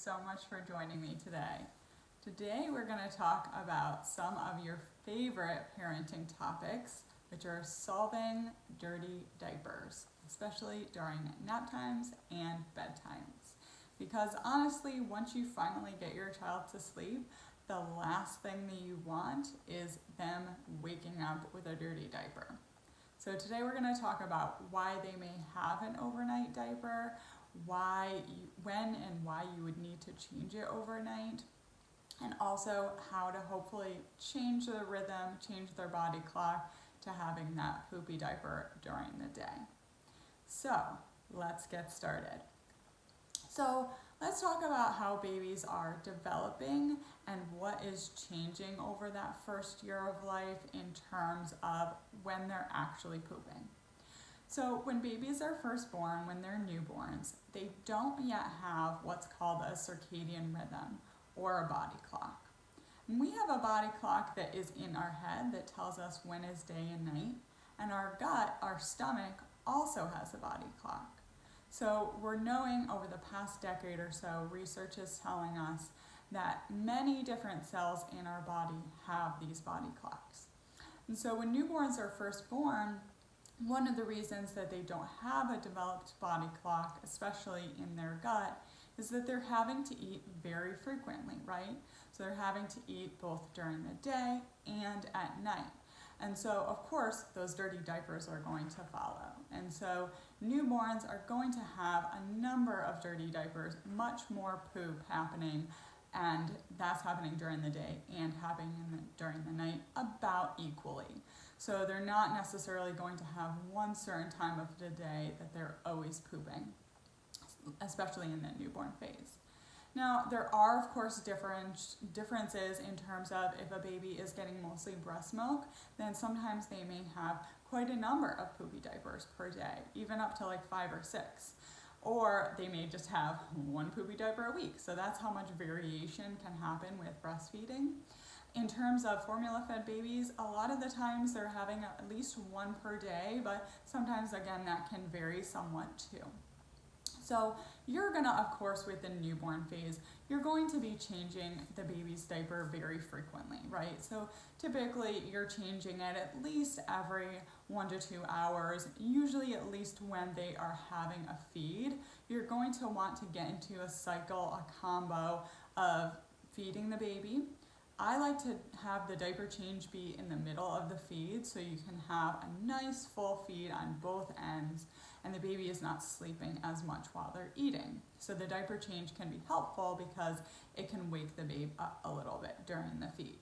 so much for joining me today. Today we're going to talk about some of your favorite parenting topics, which are solving dirty diapers, especially during nap times and bedtimes. Because honestly, once you finally get your child to sleep, the last thing that you want is them waking up with a dirty diaper. So today we're going to talk about why they may have an overnight diaper, when and why you would need to change it overnight, and also how to hopefully change the rhythm, change their body clock to having that poopy diaper during the day. So let's get started. So let's talk about how babies are developing and what is changing over that first year of life in terms of when they're actually pooping. So when babies are first born, when they're newborns, they don't yet have what's called a circadian rhythm or a body clock. And we have a body clock that is in our head that tells us when is day and night, and our gut, our stomach, also has a body clock. So we're knowing over the past decade or so, research is telling us that many different cells in our body have these body clocks. And so when newborns are first born, one of the reasons that they don't have a developed body clock, especially in their gut, is that they're having to eat very frequently, right? So they're having to eat both during the day and at night. And so, of course, those dirty diapers are going to follow. And so newborns are going to have a number of dirty diapers, much more poop happening, and that's happening during the day and happening during the night about equally. So they're not necessarily going to have one certain time of the day that they're always pooping, especially in the newborn phase. Now, there are, of course, differences in terms of if a baby is getting mostly breast milk, then sometimes they may have quite a number of poopy diapers per day, even up to like 5 or 6. Or they may just have one poopy diaper a week. So that's how much variation can happen with breastfeeding. In terms of formula-fed babies, a lot of the times they're having at least one per day, but sometimes, again, that can vary somewhat too. So you're gonna, of course, with the newborn phase, you're going to be changing the baby's diaper very frequently, right? So typically you're changing it at least every 1 to 2 hours, usually at least when they are having a feed. You're going to want to get into a cycle, a combo of feeding the baby. I like to have the diaper change be in the middle of the feed so you can have a nice full feed on both ends and the baby is not sleeping as much while they're eating. So the diaper change can be helpful because it can wake the babe up a little bit during the feed.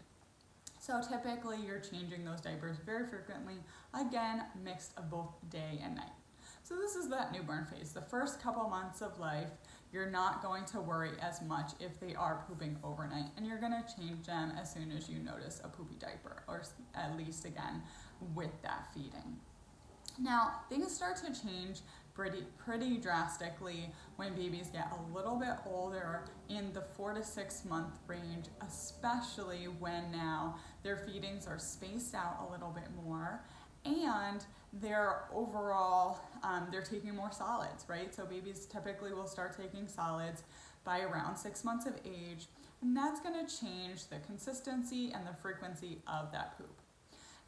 So typically you're changing those diapers very frequently, again, mixed of both day and night. So this is that newborn phase. The first couple months of life, you're not going to worry as much if they are pooping overnight, and you're gonna change them as soon as you notice a poopy diaper, or at least again, with that feeding. Now, things start to change pretty drastically when babies get a little bit older in the 4 to 6 month range, especially when now their feedings are spaced out a little bit more and they're overall, they're taking more solids, right? So babies typically will start taking solids by around 6 months of age, and that's gonna change the consistency and the frequency of that poop.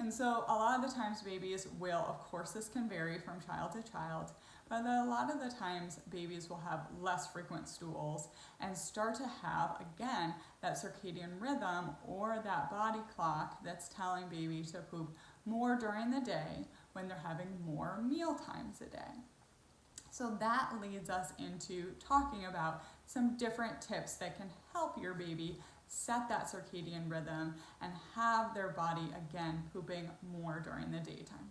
And so a lot of the times babies will, of course this can vary from child to child, but a lot of the times babies will have less frequent stools and start to have, again, that circadian rhythm or that body clock that's telling baby to poop more during the day when they're having more meal times a day. So that leads us into talking about some different tips that can help your baby set that circadian rhythm and have their body, again, pooping more during the daytime.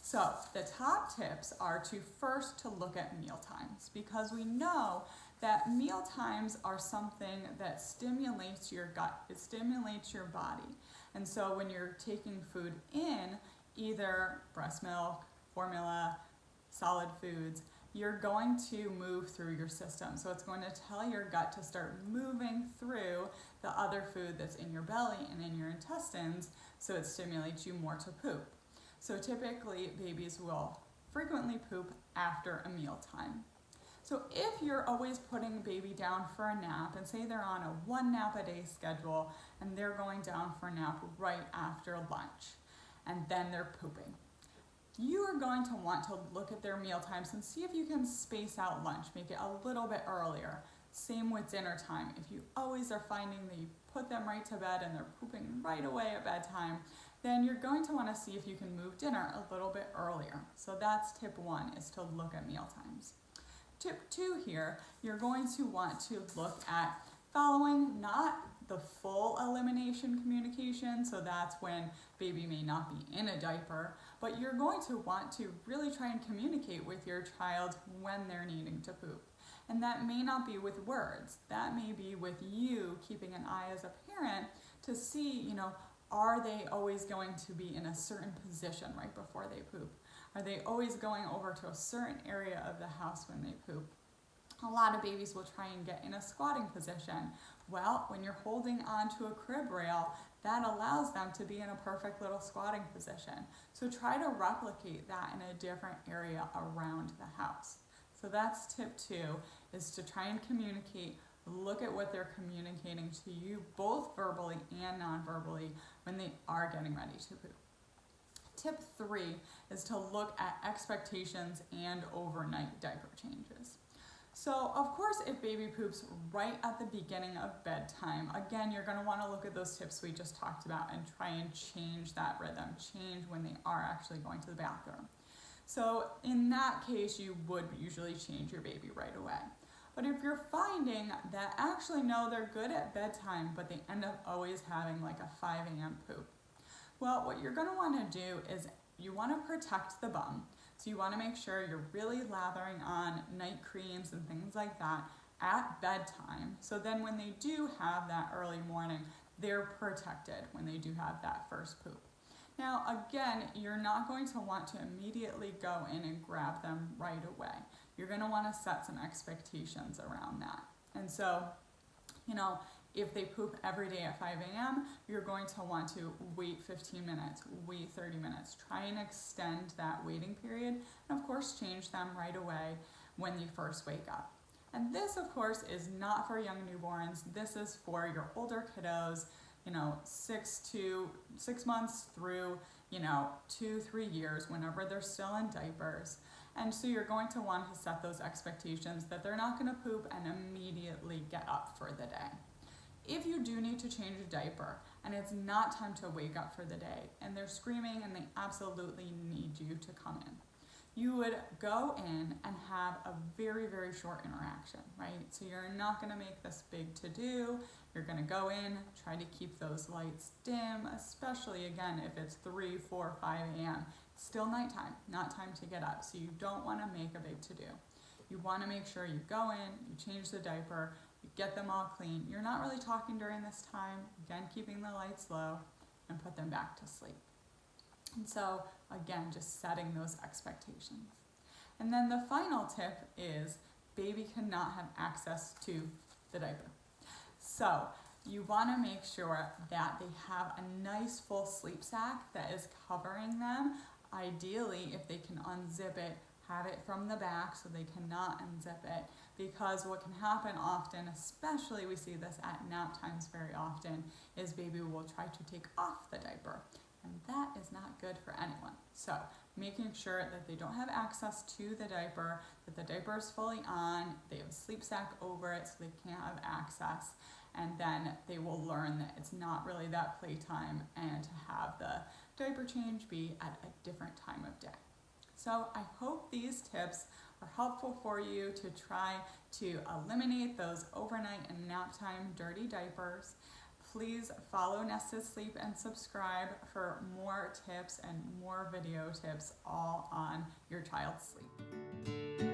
So the top tips are to first to look at meal times, because we know that meal times are something that stimulates your gut, it stimulates your body. And so when you're taking food in, either breast milk, formula, solid foods, you're going to move through your system. So it's going to tell your gut to start moving through the other food that's in your belly and in your intestines, so it stimulates you more to poop. So typically babies will frequently poop after a meal time. So if you're always putting baby down for a nap, and say they're on a 1 nap a day schedule and they're going down for a nap right after lunch, and then they're pooping, you are going to want to look at their meal times and see if you can space out lunch, make it a little bit earlier. Same with dinner time. If you always are finding that you put them right to bed and they're pooping right away at bedtime, then you're going to want to see if you can move dinner a little bit earlier. So that's tip 1, is to look at meal times. Tip 2 here, you're going to want to look at following not the full elimination communication, so that's when baby may not be in a diaper, but you're going to want to really try and communicate with your child when they're needing to poop. And that may not be with words, that may be with you keeping an eye as a parent to see, are they always going to be in a certain position right before they poop? Are they always going over to a certain area of the house when they poop? A lot of babies will try and get in a squatting position. Well, when you're holding onto a crib rail, that allows them to be in a perfect little squatting position. So try to replicate that in a different area around the house. So that's tip 2, is to try and communicate, look at what they're communicating to you, both verbally and non-verbally, when they are getting ready to poop. Tip 3 is to look at expectations and overnight diaper changes. So of course, if baby poops right at the beginning of bedtime, again, you're going to want to look at those tips we just talked about and try and change that rhythm, change when they are actually going to the bathroom. So in that case, you would usually change your baby right away. But if you're finding that actually, no, they're good at bedtime, but they end up always having like a 5 a.m. poop, well, what you're going to want to do is you want to protect the bum. So you want to make sure you're really lathering on night creams and things like that at bedtime. So then when they do have that early morning, they're protected when they do have that first poop. Now, again, you're not going to want to immediately go in and grab them right away. You're going to want to set some expectations around that. And so, if they poop every day at 5 a.m., you're going to want to wait 15 minutes, wait 30 minutes. Try and extend that waiting period, and of course, change them right away when you first wake up. And this, of course, is not for young newborns. This is for your older kiddos, 6 months through, 2-3 years, whenever they're still in diapers. And so you're going to want to set those expectations that they're not going to poop and immediately get up for the day. If you do need to change a diaper and it's not time to wake up for the day and they're screaming and they absolutely need you to come in, you would go in and have a very, very short interaction, right? So you're not going to make this big to-do. You're going to go in, try to keep those lights dim, especially, again, if it's 3, 4, 5 a.m. Still nighttime, not time to get up. So you don't want to make a big to-do. You want to make sure you go in, you change the diaper, you get them all clean. You're not really talking during this time, again, keeping the lights low, and put them back to sleep. And so, again, just setting those expectations. And then the final tip is baby cannot have access to the diaper. So you want to make sure that they have a nice full sleep sack that is covering them. Ideally, if they can unzip it, have it from the back so they cannot unzip it, because what can happen often, especially we see this at nap times very often, is baby will try to take off the diaper, and that is not good for anyone. So making sure that they don't have access to the diaper, that the diaper is fully on, they have a sleep sack over it so they can't have access, and then they will learn that it's not really that playtime and to have the diaper change be at a different time of day. So I hope these tips are helpful for you to try to eliminate those overnight and nap time dirty diapers. Please follow Nested Sleep and subscribe for more tips and more video tips all on your child's sleep.